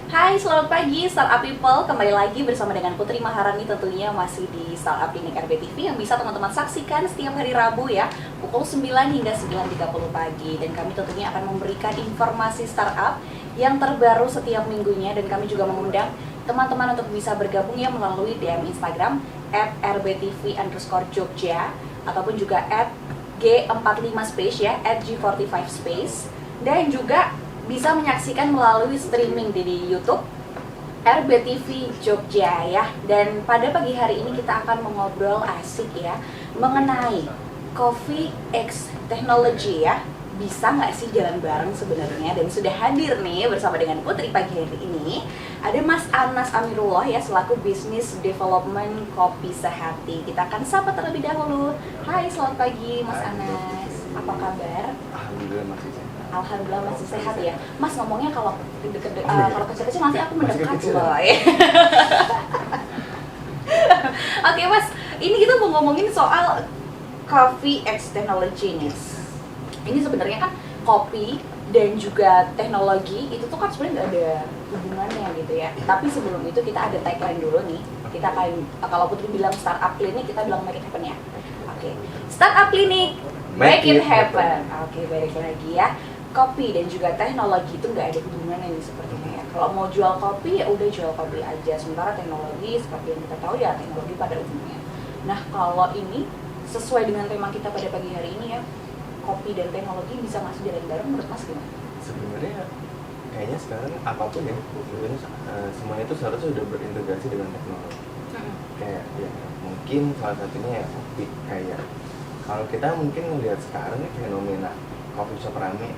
Hai, selamat pagi Startup People. Kembali lagi bersama dengan Putri Maharani tentunya masih di Startup Clinic RBTV yang bisa teman-teman saksikan setiap hari Rabu ya, pukul 9 hingga 9.30 pagi. Dan kami tentunya akan memberikan informasi startup yang terbaru setiap minggunya, dan kami juga mengundang teman-teman untuk bisa bergabung ya melalui DM Instagram @rbtv_jogja ataupun juga @g45space ya, @g45space, dan juga bisa menyaksikan melalui streaming di YouTube RBTV Jogja ya. Dan pada pagi hari ini kita akan mengobrol asik ya mengenai Coffee X Technology ya. Bisa nggak sih jalan bareng sebenarnya? Dan sudah hadir nih bersama dengan Putri pagi hari ini ada Mas Anas Amirullah ya, selaku Business Development Kopi Sehati. Kita akan sapa terlebih dahulu. Hai, selamat pagi Mas Anas. Apa kabar? Alhamdulillah masih sehat. Alhamdulillah masih sehat ya. Mas ngomongnya kalau kalau kecil-kecil nanti aku mendekat kecil. loh ya. Oke Mas, ini kita mau ngomongin soal Coffee X Technology nih. Ini sebenarnya kan kopi dan juga teknologi itu tuh kan sebenarnya nggak ada hubungannya gitu ya. Tapi sebelum itu kita ada tagline dulu nih. Kita akan, kalau Putri bilang startup clinic, kita bilang make it happen ya. Oke. Startup clinic, make it happen. Oke, balik lagi ya. Kopi dan juga teknologi itu nggak ada hubungannya nih sepertinya ya. Kalau mau jual kopi ya udah jual kopi aja. Sementara teknologi seperti yang kita tahu ya teknologi pada umumnya. Nah kalau ini sesuai dengan tema kita pada pagi hari ini ya, kopi dan teknologi bisa masih jalan bareng, menurut Mas gimana? Sebenarnya kayaknya sekarang apapun ya, sebenarnya semuanya itu seharusnya sudah berintegrasi dengan teknologi. Kayak ya mungkin salah satunya ya kopi. Kayak kalau kita mungkin melihat sekarang nih fenomena coffee shop rame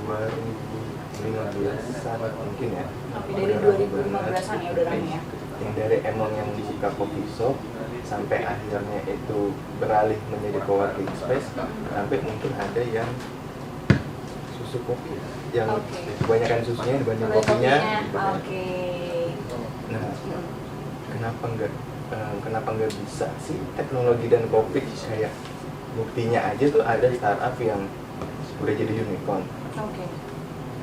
2015-an mungkin ya. Kopi dari 2015-an ya udah rame ya. Yang dari emang yang buka coffee shop sampai akhirnya itu beralih menjadi co-working space, sampai mungkin ada yang susu kopi yang kebanyakan susunya dibanding kopinya. Oke. Nah, kenapa nggak bisa sih teknologi dan kopi? Kayak buktinya aja tuh ada startup yang udah jadi unicorn. Oke.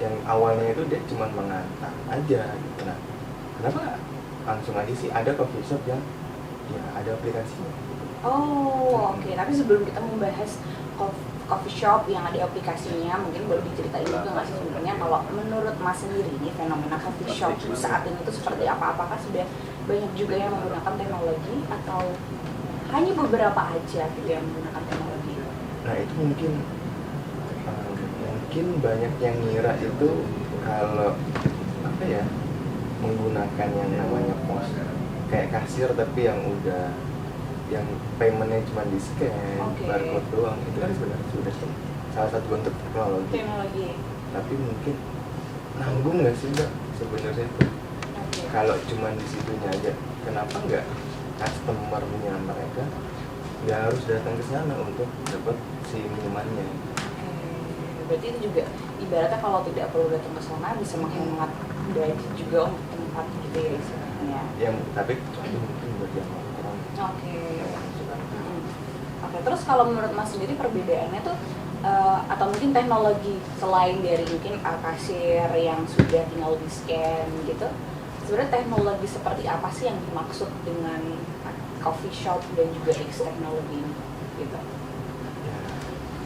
Yang awalnya itu dia cuma mengantar aja gitu. Nah, kenapa nggak langsung aja sih ada coffee shop yang ya ada aplikasinya? Oh, oke. Tapi sebelum kita membahas coffee shop yang ada aplikasinya, mungkin boleh diceritain juga nggak sih sebenarnya kalau menurut Mas sendiri ini fenomena coffee shop saat ini itu seperti apa? Apakah sudah banyak juga yang menggunakan teknologi atau hanya beberapa aja gitu yang menggunakan teknologi? Nah itu mungkin banyak yang ngira itu kalau apa ya, menggunakan yang namanya pos kayak kasir tapi yang udah yang paymentnya cuma di scan, barcode doang, itu kan sebenarnya sudah salah satu bentuk teknologi. Tapi mungkin nanggung nggak sih Mbak sebenarnya itu? Kalau cuma di situnya aja, kenapa nggak customer-nya mereka nggak harus datang ke sana untuk dapat si minumannya? Berarti itu juga ibaratnya kalau tidak perlu datang ke sana bisa menghemat budget juga untuk tempat gitu ya istilahnya. Ya, tapi itu mungkin buat yang orang. Oke, terus kalau menurut Mas sendiri perbedaannya tuh atau mungkin teknologi selain dari mungkin kasir yang sudah tinggal di scan gitu, sebenarnya teknologi seperti apa sih yang dimaksud dengan coffee shop dan juga X teknologi ini gitu?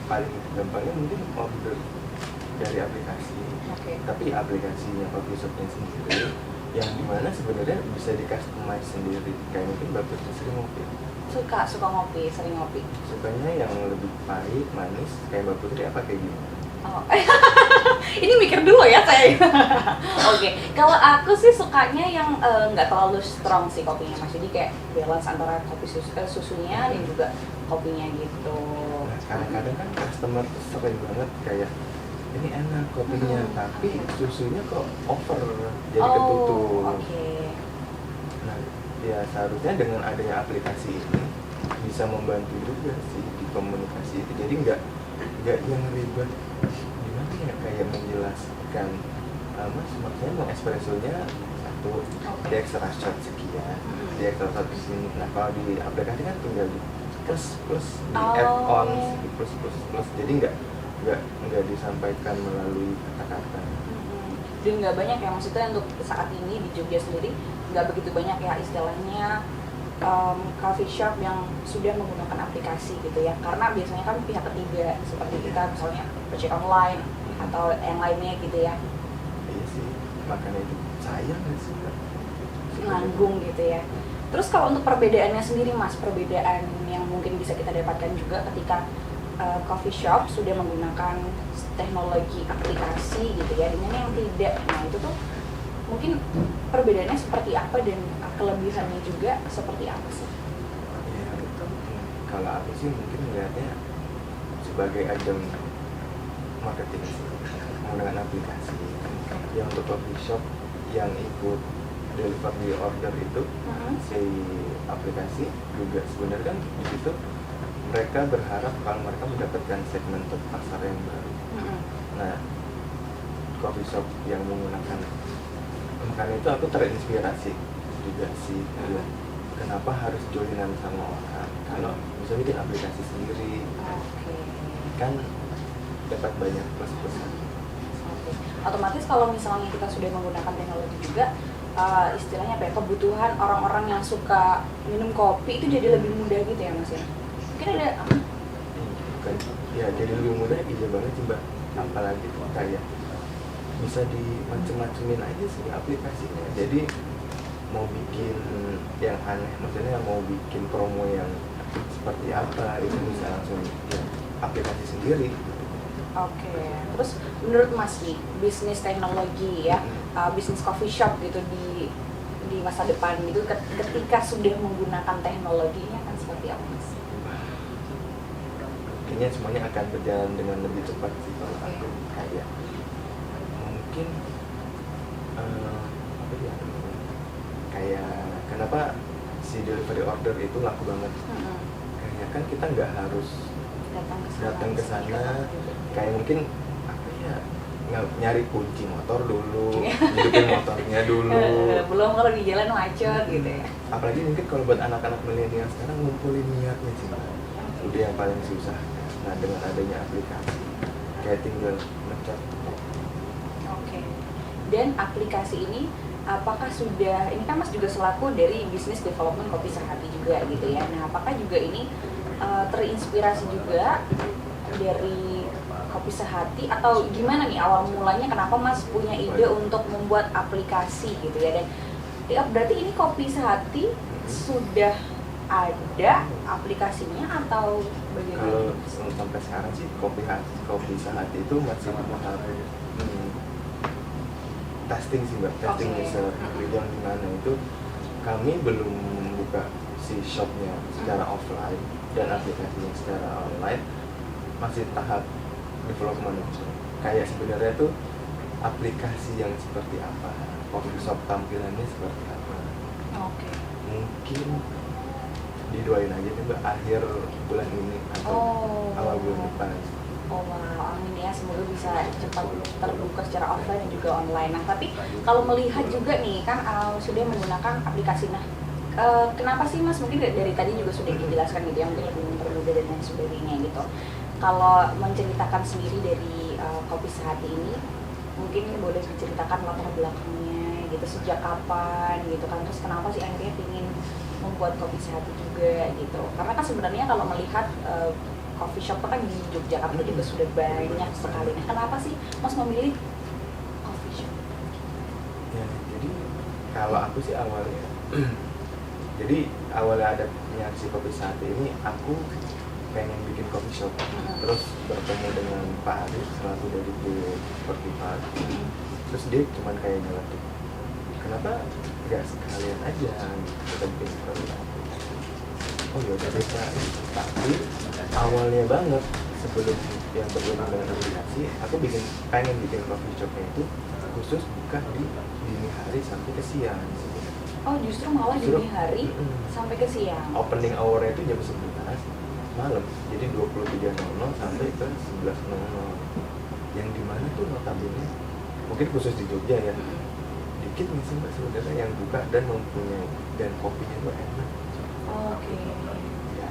Paling gampangnya mungkin order dari aplikasi. Tapi aplikasinya coffee shopnya sendiri yang dimana sebenarnya bisa di customize sendiri. Kayak mungkin Mbak Putri sering ngopi. Suka ngopi, sering ngopi. Sukanya yang lebih pahit, manis. Kayak Mbak Putri apa kayak gimana? Oh. Ini mikir dulu ya saya. Oke, kalau aku sih sukanya yang nggak terlalu strong sih kopinya Mas. Jadi kayak balance antara kopi susunya dan juga kopinya gitu. Nah, kadang-kadang kan customer tuh sering banget kayak ini enak kopinya, tapi susunya kok over, jadi ketutup. Nah, ya seharusnya dengan adanya aplikasi ini bisa membantu juga sih di komunikasi itu. Jadi nggak yang ribet gimana ya, kayak menjelaskan Mas maksudnya mau espressonya satu, di extra shot sekian, di extra shot di sini. Nah kalau di aplikasi kan tinggal di plus di add on di plus, jadi nggak disampaikan melalui kata-kata. dan nggak banyak ya, maksudnya untuk saat ini di Jogja sendiri nggak begitu banyak ya istilahnya coffee shop yang sudah menggunakan aplikasi gitu ya, karena biasanya kan pihak ketiga seperti kita misalnya ojek online atau yang lainnya gitu ya. Iya sih, makanya itu sayang nggak sih Mbak? Nanggung gitu ya. Terus kalau untuk perbedaannya sendiri Mas, perbedaan yang mungkin bisa kita dapatkan juga ketika coffee shop sudah menggunakan teknologi aplikasi gitu ya dengan yang tidak, nah itu tuh mungkin perbedaannya seperti apa dan kelebihannya juga seperti apa sih? Iya betul. Kalau aku sih mungkin melihatnya sebagai ajang marketing sih, menggunakan aplikasi. Yang untuk coffee shop yang ikut delivery order itu, si aplikasi juga sebenarnya kan di situ mereka berharap kalau mereka mendapatkan segmen pasar yang baru. Nah, coffee shop yang menggunakan, makanya itu aku terinspirasi juga sih. Kenapa harus joinan sama orang? Kalau bisa bikin aplikasi sendiri, kan dapat banyak plus-plusan. Otomatis kalau misalnya kita sudah menggunakan teknologi juga, istilahnya apa ya, kebutuhan orang-orang yang suka minum kopi itu jadi lebih mudah gitu ya Mas ya? Mungkin ada Bukan, ya jadi lebih mudah, iya banget sih Mbak. Apalagi kayak bisa dimacem-macemin aja sih aplikasinya. Jadi mau bikin yang aneh, maksudnya mau bikin promo yang seperti apa itu bisa langsung ya, aplikasi sendiri. Oke. Terus menurut Mas nih, bisnis teknologi ya, bisnis coffee shop gitu di masa depan gitu ketika sudah menggunakan teknologinya akan seperti apa Mas? Kayaknya semuanya akan berjalan dengan lebih cepat sih kalau aku. Kayak mungkin apa ya, kayak kenapa si delivery order itu laku banget. Kayaknya kan kita nggak harus datang ke sana, kayak mungkin apa ya, nyari kunci motor dulu, hidupin motornya dulu, belum kalau di jalan macet gitu ya. Apalagi mungkin kalau buat anak-anak milenial sekarang ngumpulin niatnya sih, udah yang paling susah. Nah, dengan adanya aplikasi kayak tinggal ngecat. Oke. Dan aplikasi ini apakah sudah, ini kan Mas juga selaku dari bisnis development Kopi Sehati juga gitu ya. Nah, apakah juga ini terinspirasi juga dari Kopi Sehati atau gimana nih awal mulanya, kenapa Mas punya ide untuk membuat aplikasi gitu ya? Dan ya, berarti ini Kopi Sehati sudah ada aplikasinya atau bagaimana? Kalau sampai sekarang sih Kopi Sehati itu masih tahap testing sih Mbak, testing user. Yang dimana itu kami belum buka si shopnya secara offline dan aplikasinya secara online, masih tahap development. Kayak sebenarnya tuh aplikasi yang seperti apa, coffee shop tampilannya seperti apa. Mungkin didoain aja nih Mbak, akhir bulan ini atau awal bulan depan. Wow, amin ya, semoga bisa cepat terbuka secara offline dan juga online. Nah, tapi kalau melihat juga nih kan sudah menggunakan aplikasi. Nah, kenapa sih Mas, mungkin dari tadi juga sudah dijelaskan gitu ya, mungkin lebih mempermudah dan lain sebagainya gitu. Kalau menceritakan sendiri dari Kopi Sehati ini, mungkin boleh diceritakan latar belakangnya gitu, sejak kapan gitu kan, terus kenapa sih akhirnya ingin membuat Kopi Sehati juga gitu. Karena kan sebenarnya kalau melihat coffee shop kan di Yogyakarta juga sudah banyak sekali. Nah, kenapa sih Mas memilih coffee shop? Ya, jadi kalau aku sih awalnya jadi awalnya adanya si Kopi Sehati ini, aku pengen bikin coffee shop. Terus bertemu dengan Pak Arif selaku dari Portival. Terus dia cuman kayak nyeletuk, kenapa nggak sekalian aja kita bikin coffee shop? Oh ya udah deh Pak. Tapi awalnya banget sebelum yang bergabung dengan aplikasi, aku pengen bikin coffee shopnya itu khusus buka di dini hari sampai ke siang. Oh, justru malah dini hari sampai ke siang. Opening hour-nya itu jam 11 malam, jadi 23.00 sampai ke 11.00. Yang dimana tuh notabene, mungkin khusus di Jogja ya, dikit nih sih Mbak sebenarnya yang buka dan mempunyai, dan kopinya tuh enak. Oke. Ya.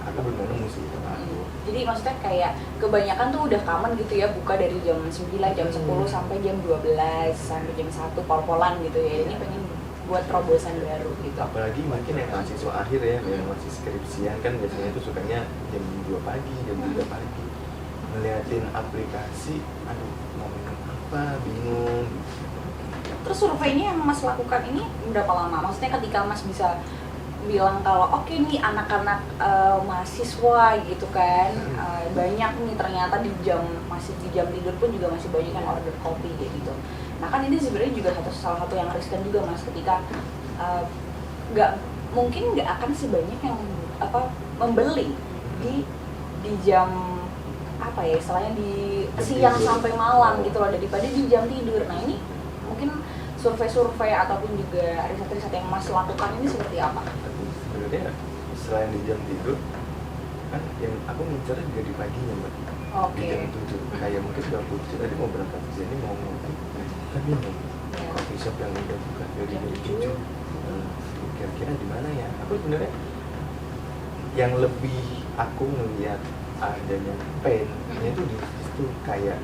aku belum nemu sih itu aku. Jadi maksudnya kayak kebanyakan tuh udah common gitu ya, buka dari jam 9, jam 10 sampai jam 12 sampai jam 1 pol-polan gitu ya. Ini pengen buat terobosan baru gitu. Apalagi mungkin yang mahasiswa akhir ya, yang masih skripsian kan biasanya tuh sukanya jam 2 pagi, jam 3 pagi ngeliatin aplikasi, aduh mau minum apa, bingung. Terus surveinya yang Mas lakukan ini berapa lama? Maksudnya ketika Mas bisa bilang kalau oke nih anak-anak mahasiswa gitu kan, banyak nih ternyata masih di jam tidur pun juga masih banyak yang order kopi kayak gitu. Nah kan ini sebenarnya juga salah satu yang riskan juga Mas, ketika nggak akan sebanyak yang membeli di jam apa ya istilahnya di siang sampai malam gitu loh, daripada di jam tidur. Nah ini mungkin survei-survei ataupun juga riset-riset yang Mas lakukan ini seperti apa? Sebenarnya selain di jam tidur kan yang aku ngincernya juga di paginya Mbak. Di jam 7 kayak mungkin udah aku tadi mau berangkat ke sini mau ngopi kan bingung coffee shop yang udah buka dari 7 kira-kira di mana ya. Aku sebenarnya yang lebih aku ngelihat adanya pain itu di situ, kayak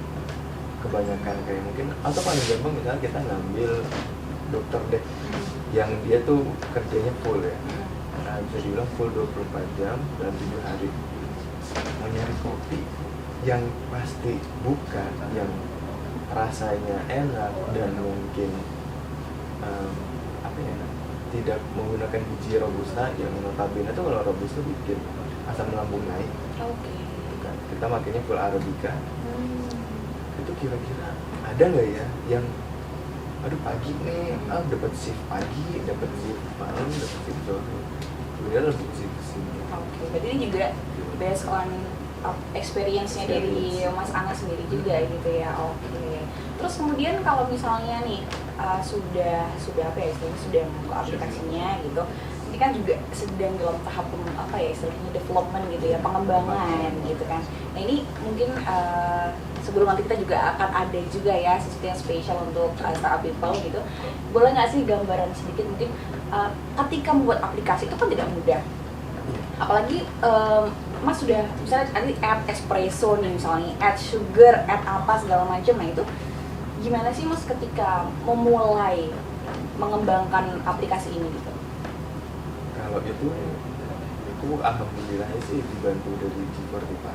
kebanyakan kayak mungkin atau paling gampang misalnya kita ngambil dokter deh yang dia tuh kerjanya full ya, nah bisa dibilang full 24 jam dalam 7 hari, mau nyari kopi yang pasti bukan yang rasanya enak dan mungkin apa ya, tidak menggunakan biji robusta yang notabene itu kalau robusta bikin asam lambung naik. Kita makanya full arabica. Itu kira-kira ada nggak ya yang aduh pagi nih dapat shift pagi, dapat shift malam, dapat shift sore, kemudian lebih ke sini. Berarti ini juga based on experience-nya dari Mas Ana sendiri juga gitu ya. Terus kemudian kalau misalnya nih sudah apa ya istilahnya, sudah membuka aplikasinya gitu, ini kan juga sedang dalam tahap apa ya istilahnya development gitu ya, pengembangan gitu kan. Nah ini mungkin sebelum nanti kita juga akan ada juga ya sesuatu yang spesial untuk startup people gitu. Boleh nggak sih gambaran sedikit mungkin ketika membuat aplikasi itu kan tidak mudah. Apalagi Mas sudah misalnya tadi add espresso nih misalnya, add sugar, add apa segala macam. Nah itu gimana sih Mas ketika memulai mengembangkan aplikasi ini gitu? Kalau itu alhamdulillah sih dibantu dari G45.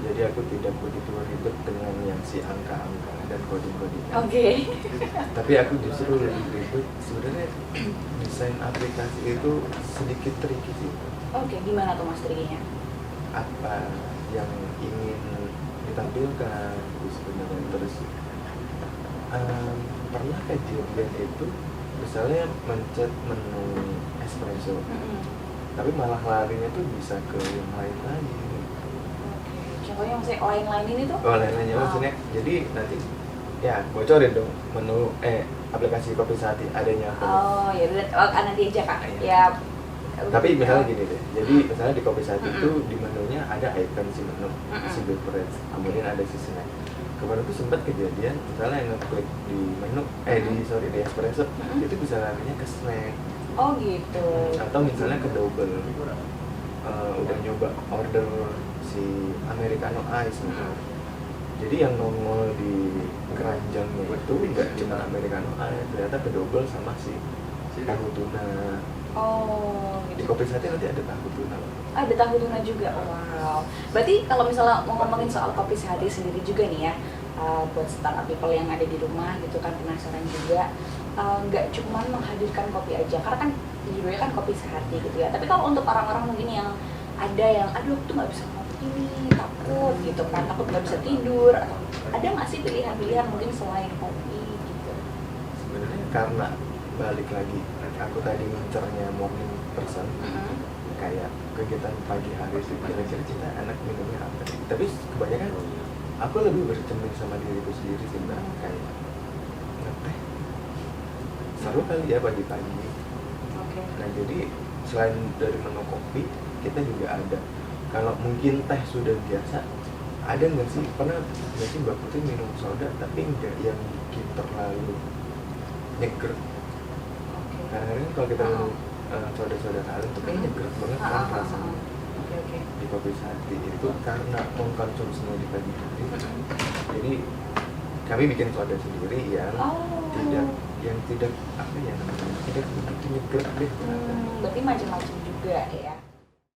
Jadi aku tidak begitu ribet dengan yang si angka-angka dan coding-coding. Tapi aku justru lebih ribet sebenarnya desain aplikasi itu sedikit tricky sih. Gimana tuh Mas trikinya? Apa yang ingin ditampilkan itu sebenarnya, terus pernah kejadian itu misalnya mencet menu espresso, tapi malah larinya tuh bisa ke yang lain lagi. Contohnya maksudnya lain-lain ini tuh? Lain-lainnya maksudnya, jadi nanti ya bocorin dong menu aplikasi Kopi Sehati adanya apa? Nanti aja Kak. Ya. Tapi misalnya gini deh, jadi misalnya di Kopi Sehati itu di menunya ada icon si menu, si beverage, kemudian ada si snack. Kemarin tuh sempat kejadian misalnya yang ngeklik di menu di espresso itu bisa larinya ke snack. Gitu. Atau misalnya ke double, udah nyoba order si americano ice misalnya. Jadi yang nongol di keranjangnya itu nggak cuma americano ice, ternyata ke double sama si tahu tuna. Di Kopi Sehati nanti ada tahu tuna. Ada tahu tuna juga. Wow. Berarti kalau misalnya mau ngomongin soal Kopi Sehati sendiri juga nih ya, buat startup people yang ada di rumah gitu kan penasaran juga, nggak cuma menghadirkan kopi aja, karena kan judulnya kan Kopi Sehati gitu ya. Tapi kalau untuk orang-orang mungkin yang ada yang aduh tuh nggak bisa ngopi nih, takut gitu kan, takut nggak bisa tidur, atau ada nggak sih pilihan-pilihan mungkin selain kopi gitu? Sebenarnya karena balik lagi aku tadi ngincernya morning person, kayak kegiatan pagi hari itu kira-kira kita enak minumnya apa sih? Tapi kebanyakan aku lebih bercermin sama diriku sendiri sih Mbak, kayak ngeteh seru kali ya pagi-pagi. Nah jadi selain dari menu kopi kita juga ada, kalau mungkin teh sudah biasa, ada nggak sih pernah nggak sih Mbak Putri minum soda tapi nggak yang bikin terlalu nyeger? Kadang-kadang kalau kita minum soda-soda kalian tuh kayaknya nyeger banget kan rasanya. oke. Di Kopi Sati itu karena mengkonsumsinya di pagi hari. Jadi kami bikin soda sendiri yang tidak apa ya namanya, tidak begitu nyeger deh. Berarti macam-macam juga ya.